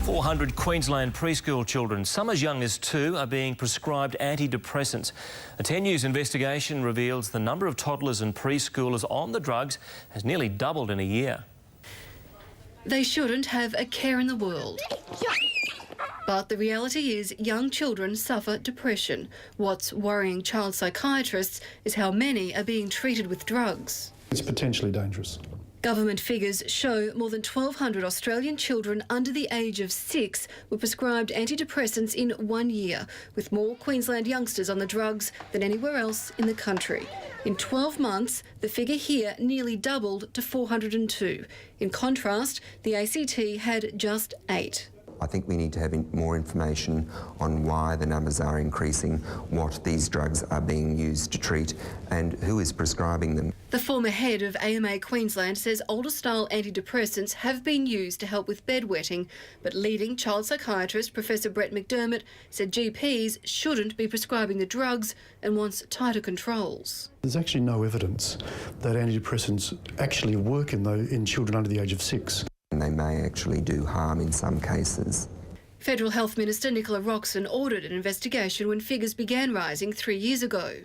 400 Queensland preschool children, some as young as 2, are being prescribed antidepressants. A 10 News investigation reveals the number of toddlers and preschoolers on the drugs has nearly doubled in a year. They shouldn't have a care in the world. But the reality is young children suffer depression. What's worrying child psychiatrists is how many are being treated with drugs. It's potentially dangerous. Government figures show more than 1,200 Australian children under the age of 6 were prescribed antidepressants in 1 year, with more Queensland youngsters on the drugs than anywhere else in the country. In 12 months, the figure here nearly doubled to 402. In contrast, the ACT had just 8. I think we need to have more information on why the numbers are increasing, what these drugs are being used to treat and who is prescribing them. The former head of AMA Queensland says older-style antidepressants have been used to help with bedwetting, but leading child psychiatrist Professor Brett McDermott said GPs shouldn't be prescribing the drugs and wants tighter controls. There's actually no evidence that antidepressants actually work in children under the age of 6. And they may actually do harm in some cases. Federal Health Minister Nicola Roxon ordered an investigation when figures began rising 3 years ago.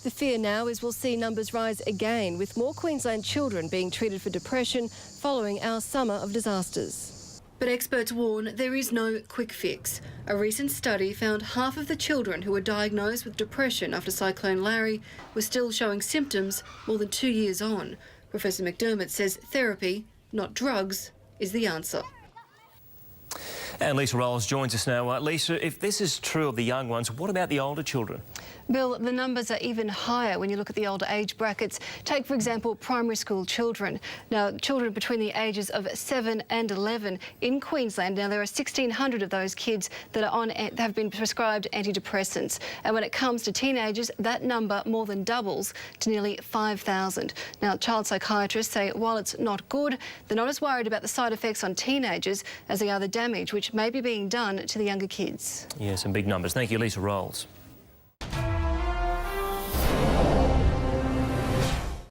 The fear now is we'll see numbers rise again, with more Queensland children being treated for depression following our summer of disasters. But experts warn there is no quick fix. A recent study found half of the children who were diagnosed with depression after Cyclone Larry were still showing symptoms more than 2 years on. Professor McDermott says therapy, not drugs, is the answer. And Lisa Rolls joins us now. Lisa, if this is true of the young ones, what about the older children? Bill, the numbers are even higher when you look at the older age brackets. Take, for example, primary school children. Now, children between the ages of 7 and 11 in Queensland. Now, there are 1,600 of those kids that have been prescribed antidepressants. And when it comes to teenagers, that number more than doubles to nearly 5,000. Now, child psychiatrists say while it's not good, they're not as worried about the side effects on teenagers as they are the damage which may be being done to the younger kids. Yeah, some big numbers. Thank you, Lisa Rolls.